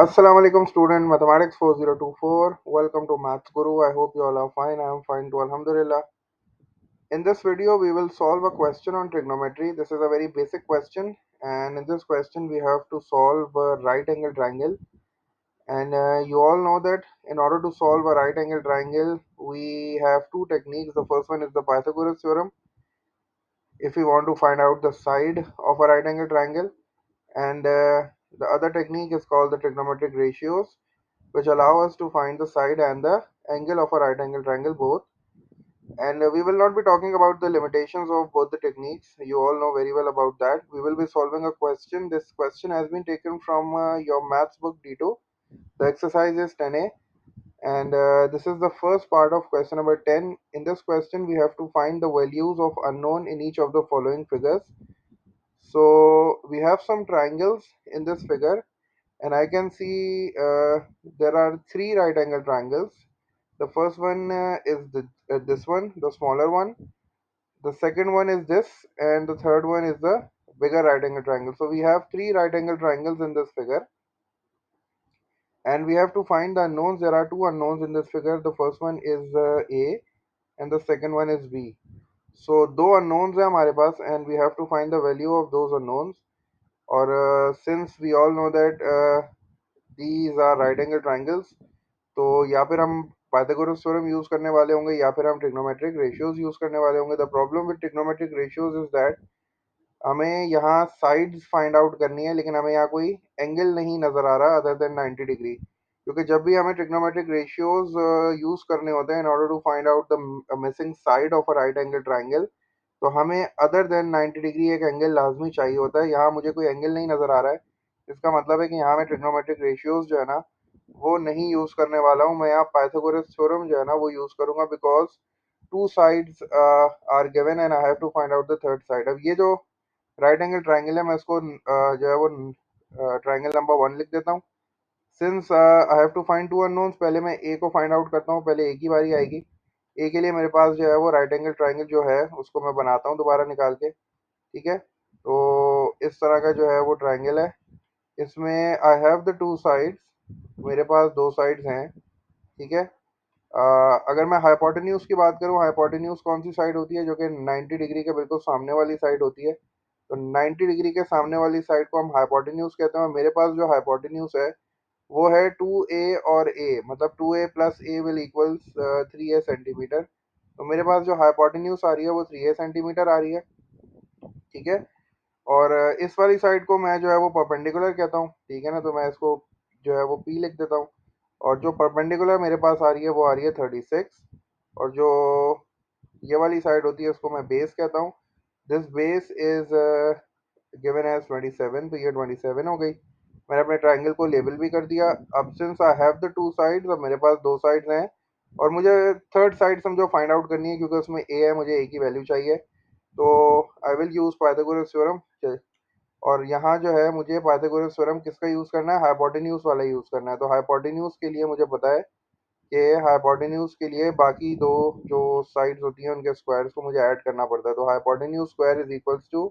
Assalamu alaikum student mathematics 4024. Welcome to Maths Guru. I hope you all are fine. I am fine too. Alhamdulillah. In this video we will solve a question on trigonometry. This is a very basic question, and in this question we have to solve a right angle triangle. And you all know that in order to solve a right angle triangle we have two techniques. The first one is the Pythagoras theorem if we want to find out the side of a right angle triangle, and the other technique is called the trigonometric ratios, which allow us to find the side and the angle of a right angle triangle both. And we will not be talking about the limitations of both the techniques. You all know very well about that. We will be solving a question. This question has been taken from your maths book D2. The exercise is 10a, and this is the first part of question number 10. In this question we have to find the values of unknown in each of the following figures. So we have some triangles in this figure, and I can see there are three right angle triangles. The first one is this one, the smaller one. The second one is this, and the third one is the bigger right angle triangle. So we have three right angle triangles in this figure, and we have to find the unknowns. There are two unknowns in this figure. The first one is A, and the second one is B. So दो unknowns है हमारे पास, and we have to find the value of those unknowns. और since we all know that these are right angle triangles, तो या फिर हम Pythagoras theorem use करने वाले होंगे या फिर हम ट्रिग्नोमेट्रिक रेशियोज यूज करने वाले होंगे. The problem with trigonometric ratios is that हमें यहाँ साइड्स फाइंड आउट करनी है, लेकिन हमें यहाँ कोई एंगल नहीं नजर आ रहा अदर देन 90 डिग्री. क्योंकि जब भी हमें ट्रिग्नोमेट्रिक रेशियोज यूज करने होते हैं in order to find out the missing side of a right angle triangle, तो हमें अदर देन 90 डिग्री एक एंगल लाजमी चाहिए होता है. यहाँ मुझे कोई एंगल नहीं नजर आ रहा है. इसका मतलब है कि यहाँ मैं ट्रिग्नोमेट्रिक रेशियोज जो है ना वो नहीं यूज करने वाला हूँ. मैं यहाँ पाइथागोरस थ्योरम जो है ना वो यूज करूंगा, because two sides are given and I have to find out the third side. अब ये जो राइट एंगल ट्राइंगल है मैं इसको जो है वो ट्राइंगल नंबर 1 लिख देता हूँ. Since I have to find two unknowns, पहले मैं ए को फाइंड आउट करता हूँ. पहले ए की बारी आएगी. ए के लिए मेरे पास जो है वो राइट एंगल ट्राइंगल जो है उसको मैं बनाता हूँ दोबारा निकाल के. ठीक है, तो इस तरह का जो है वो ट्राइंगल है. इसमें I have the two sides, मेरे पास दो साइड्स हैं. ठीक है, अगर मैं हाइपोटेन्यूज की बात करूं, हाइपोटेन्यूज कौन सी साइड होती है जो कि 90 डिग्री के बिल्कुल सामने वाली साइड होती है. तो 90 डिग्री के सामने वाली साइड को हम हाइपोटेन्यूज कहते हैं. मेरे पास जो हाइपोटेन्यूज है वो है 2a और a, मतलब 2a plus a will equals 3a centimetre. तो मेरे पास जो हाइपोटेन्यूज आ रही है वो 3a सेंटीमीटर आ रही है. ठीक है, और इस वाली साइड को मैं जो है वो परपेंडिकुलर कहता हूँ. ठीक है ना, तो मैं इसको जो है वो p लिख देता हूँ. और जो परपेंडिकुलर मेरे पास आ रही है वो आ रही है 36, और जो ये वाली साइड होती है उसको मैं बेस कहता हूँ. This base is given as 27, तो ये 27 हो गई. मैंने अपने ट्राइंगल को लेबल भी कर दिया. अब since I have the two sides, अब मेरे पास दो साइड्स हैं और मुझे थर्ड साइड समझो फाइंड आउट करनी है, क्योंकि उसमें ए है, मुझे ए की वैल्यू चाहिए. तो I will use Pythagoras theorem. और यहाँ जो है मुझे पाइथागोरस थ्योरम किसका यूज करना है, हाइपोटेन्यूज वाला यूज करना है. तो हाइपोटेन्यूज के लिए मुझे पता है कि हाइपोटेन्यूज के लिए बाकी दो जो साइड्स होती हैं उनके स्क्वायर्स को मुझे ऐड करना पड़ता है. तो hypotenuse square is equals to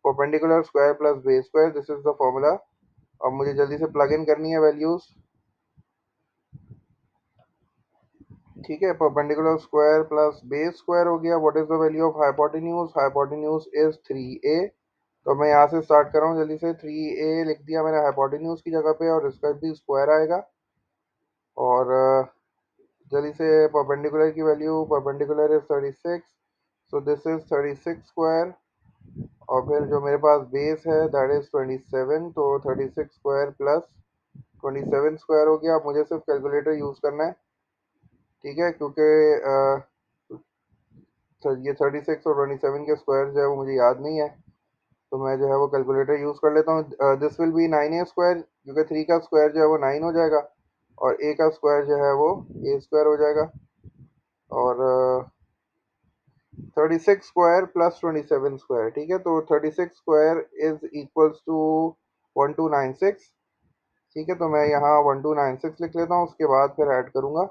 perpendicular square plus base square. This is the formula. अब मुझे जल्दी से प्लग इन करनी है वैल्यूज. ठीक है, perpendicular square plus base square हो गया. What is the value of hypotenuse, hypotenuse is 3a. तो मैं यहाँ से स्टार्ट कर रहा हूँ जल्दी से. 3a लिख दिया मैंने हाइपोटेन्यूज की जगह पे, और इसका भी स्क्वायर आएगा. और जल्दी से परपेंडिकुलर की value, perpendicular is 36, so this is 36 square. और फिर जो मेरे पास बेस है दैट इज 27, तो 36 स्क्वायर प्लस 27 स्क्वायर हो गया. अब मुझे सिर्फ कैलकुलेटर यूज करना है. ठीक है, क्योंकि ये 36 और 27 के स्क्वायर जो है वो मुझे याद नहीं है, तो मैं जो है वो कैलकुलेटर यूज कर लेता हूँ. This will be 9a square, क्योंकि 3 का स्क्वायर जो है वो 9 हो जाएगा, और a का स्क्वायर जो है वो a स्क्वायर हो जाएगा. और 36 स्क्वायर प्लस 27 स्क्वायर. ठीक है, तो 36 स्क्वायर इज इक्वल्स टू 1296. ठीक है, तो मैं यहाँ 1296 लिख लेता हूँ, उसके बाद फिर ऐड करूँगा.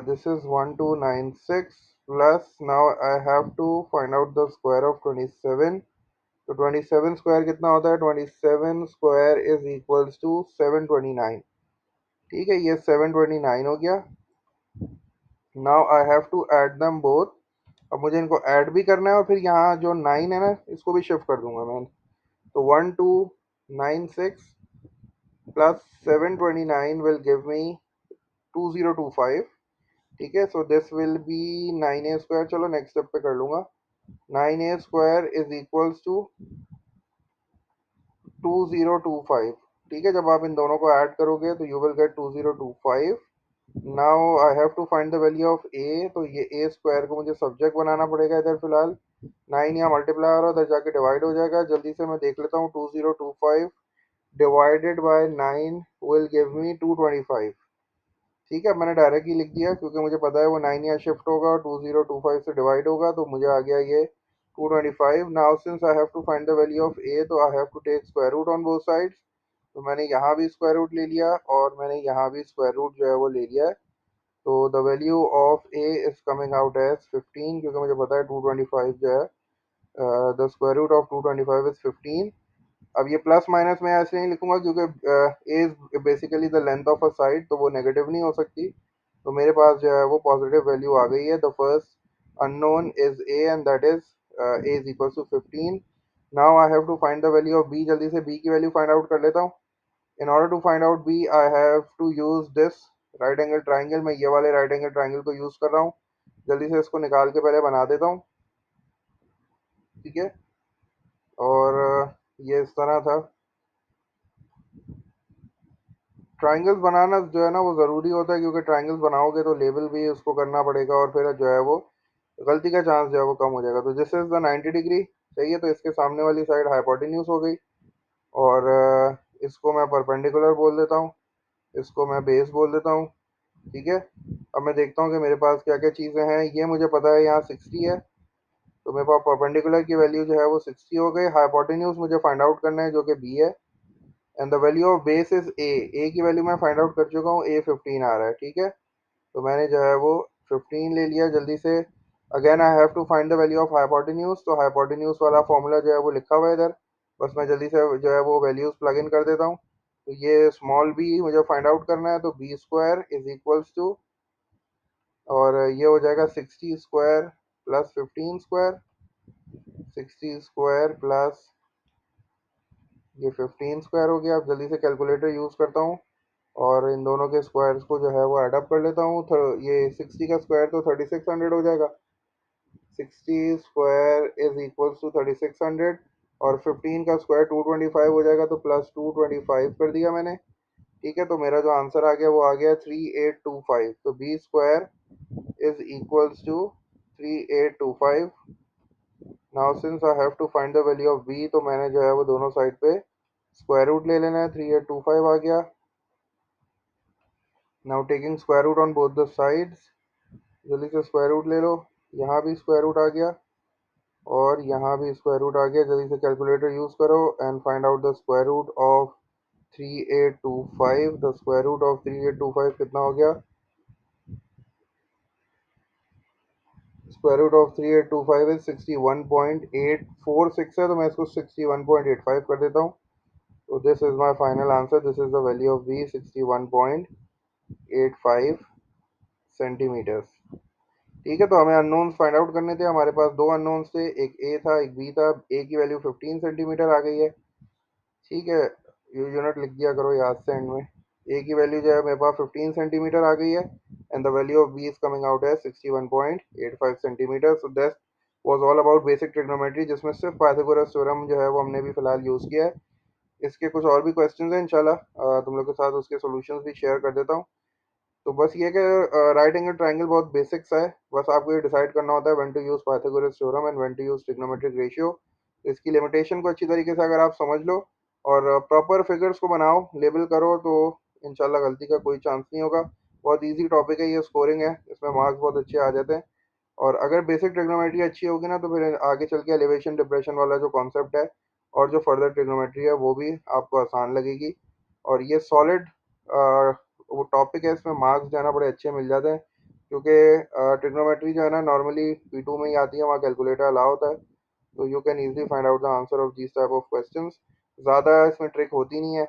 This is 1296 plus now I have to find out the square of 27. तो 27 स्क्वायर कितना होता है? 27 स्क्वायर इज इक्वल्स टू 729। ठीक है, ये 729 हो गया। Now I have to add them both. अब मुझे इनको ऐड भी करना है और फिर यहाँ जो 9 है ना, इसको भी शिफ्ट कर दूंगा मैं। तो 1296 प्लस 729 विल गिव मी 2025। ठीक है, so this will be 9a square. चलो नेक्स्ट स्टेप पे कर लूंगा। 9a square is equals to 2025। ठीक है, जब आप इन दोनों को ऐड करोगे तो you will get 2025। Now I have to find the value of A. तो ये ए स्क्वायर को मुझे सब्जेक्ट बनाना पड़ेगा इधर फिलहाल। 9 यहाँ मल्टीप्लाई हो रहा है, उधर जाके डिवाइड हो जाएगा। जल्दी से मैं देख लेता हूँ। 2025 divided by 9 will give me 225। ठीक है, मैंने डायरेक्ट ही लिख दिया क्योंकि मुझे पता है वो 9 यहाँ शिफ्ट होगा और 2025 से डिवाइड होगा, तो मुझे आ गया ये 225। Now since I have to find the value of A, तो I have to take square root on both sides. तो मैंने यहाँ भी स्क्वायर रूट ले लिया और मैंने यहाँ भी स्क्वायर रूट जो है वो ले लिया है। तो the value of a is coming out as 15, क्योंकि मुझे पता है 225 जो है, the square root of 225 is 15। अब ये प्लस माइनस मैं ऐसे नहीं लिखूंगा क्योंकि A is basically the length of a side, तो वो नेगेटिव नहीं हो सकती। तो मेरे पास जो है वो पॉजिटिव वैल्यू आ गई है। The first unknown is a and that is a is equal to 15। Now I have to find the value of b. जल्दी से बी की वैल्यू फाइंड आउट कर लेता हूँ। In order to find out b I have to use this right angle triangle. मैं ये वाले right angle triangle को यूज कर रहा हूँ। जल्दी से इसको निकाल के पहले बना देता हूँ। ठीक है, और ये इस तरह था। ट्राइंगल्स बनाना जो है ना वो ज़रूरी होता है, क्योंकि ट्राइंगल्स बनाओगे तो लेबल भी उसको करना पड़ेगा और फिर जो है वो गलती का चांस जो है वो कम हो जाएगा। तो दिस इज द 90 डिग्री। सही है, तो इसके सामने वाली साइड हाइपोटेन्यूज हो गई और इसको मैं परपेंडिकुलर बोल देता हूँ, इसको मैं बेस बोल देता हूँ। ठीक है, अब मैं देखता हूँ कि मेरे पास क्या क्या चीज़ें हैं। ये मुझे पता है यहाँ 60 है, तो मेरे पास परपेंडिकुलर की वैल्यू जो है वो 60 हो गई। हाइपोटेन्यूज मुझे फाइंड आउट करना है जो कि बी है, and the value of base is A. A की वैल्यू मैं फाइंड आउट कर चुका हूँ, ए 15 आ रहा है। ठीक है, तो मैंने जो है वो 15 ले लिया। जल्दी से again I have to find the value of hypotenuse. तो हाइपोटेन्यूज वाला फॉर्मूला जो है वो लिखा हुआ है इधर, बस मैं जल्दी से जो है वो वैल्यूज प्लग इन कर देता हूँ। तो ये स्मॉल बी मुझे फाइंड आउट करना है, तो b square is equals to, और ये हो जाएगा 60 square plus 15 square. 60 square plus ये 15 स्क्वायर हो गया। अब जल्दी से कैलकुलेटर यूज़ करता हूँ और इन दोनों के स्क्वायर्स को जो है वो ऐड अप कर लेता हूँ। ये 60 का स्क्वायर तो 3600 हो जाएगा। 60 स्क्वायर इज इक्वल्स टू 3600, और 15 का स्क्वायर 225 हो जाएगा, तो प्लस 225 कर दिया मैंने। ठीक है, तो मेरा जो आंसर आ गया वो आ गया 3825। तो b square is equals to 3825। Now since I have to find the value of b, तो मैंने जो है वो दोनों साइड पे स्क्वायर रूट ले लेना है। 3825 आ गया। Now taking square root on both the sides. जल्दी से स्क्वायर रूट ले लो। यहाँ भी स्क्वायर रूट आ गया और यहाँ भी स्क्वायर रूट आ गया। जल्दी से कैलकुलेटर यूज़ करो and find out the square root of 3825। The square root of 3825 कितना हो गया? स्क्वायर रूट ऑफ 3825 इज 61.846 है, तो मैं इसको 61.85 कर देता हूँ। तो this is my final answer. This is the value of b, 61.85 centimetres. ठीक है, तो हमें अननोन्स फाइंड आउट करने थे। हमारे पास दो अननोन्स थे, एक ए था एक बी था। ए की वैल्यू 15 सेंटीमीटर आ गई है। ठीक है, यूनिट लिख दिया करो याद से एंड में। ए की वैल्यू जो है मेरे पास 15 सेंटीमीटर आ गई है, and the value of b is coming out है 61.85 centimetre. So that was all about basic trigonometry, जिसमें सिर्फ पाइथागोरस थ्योरम जो है वो हमने भी फिलहाल यूज़ किया है। इसके कुछ और भी क्वेश्चंस हैं इंशाल्लाह, तुम लोग के साथ उसके सॉल्यूशंस भी शेयर कर देता हूँ। तो बस ये कि राइट एंगल ट्रायंगल बहुत बेसिक्स है। बस आपको ये डिसाइड करना होता है when to use Pythagoras theorem and when to use trigonometric ratio. तो इसकी लिमिटेशन को अच्छी तरीके से अगर आप समझ लो और प्रॉपर फिगर्स को बनाओ, लेबल करो, तो इंशाल्लाह गलती का कोई चांस नहीं होगा। बहुत इजी टॉपिक है ये, स्कोरिंग है, इसमें मार्क्स बहुत अच्छे आ जाते हैं। और अगर बेसिक ट्रिग्नोमेट्री अच्छी होगी ना, तो फिर आगे चल के एलिवेशन डिप्रेशन वाला जो कॉन्सेप्ट है और जो फर्दर ट्रिग्नोमेट्री है वो भी आपको आसान लगेगी। और ये सॉलिड वो टॉपिक है, इसमें मार्क्स जो है ना बड़े अच्छे मिल जाते हैं, क्योंकि ट्रिग्नोमेट्री जो है ना नॉर्मली P2 में ही आती है, वहाँ कैलकुलेटर अलाउ होता है। तो you can easily find out the answer of these type of questions. ज़्यादा इसमें ट्रिक होती नहीं है,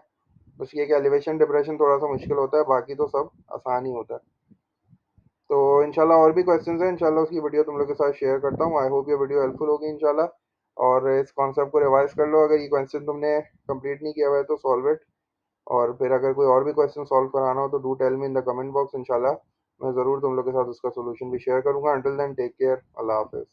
बस ये कि एलिवेशन डिप्रेशन थोड़ा सा मुश्किल होता है, बाकी तो सब आसान ही होता है। तो इंशाल्लाह और भी क्वेश्चंस हैं, इंशाल्लाह उसकी वीडियो तुम लोग के साथ शेयर करता हूँ। आई होप ये वीडियो हेल्पफुल होगी इंशाल्लाह। और इस कॉन्सेप्ट को रिवाइज कर लो, अगर ये क्वेश्चन तुमने कंप्लीट नहीं किया हुआ है तो सॉल्व इट। और फिर अगर कोई और भी क्वेश्चन सॉल्व कराना हो तो do tell me in the comment box, इंशाल्लाह मैं ज़रूर तुम लोग के साथ उसका सोल्यूशन भी शेयर करूंगा। अंटिल देन टेक केयर, अल्लाह हाफिज़।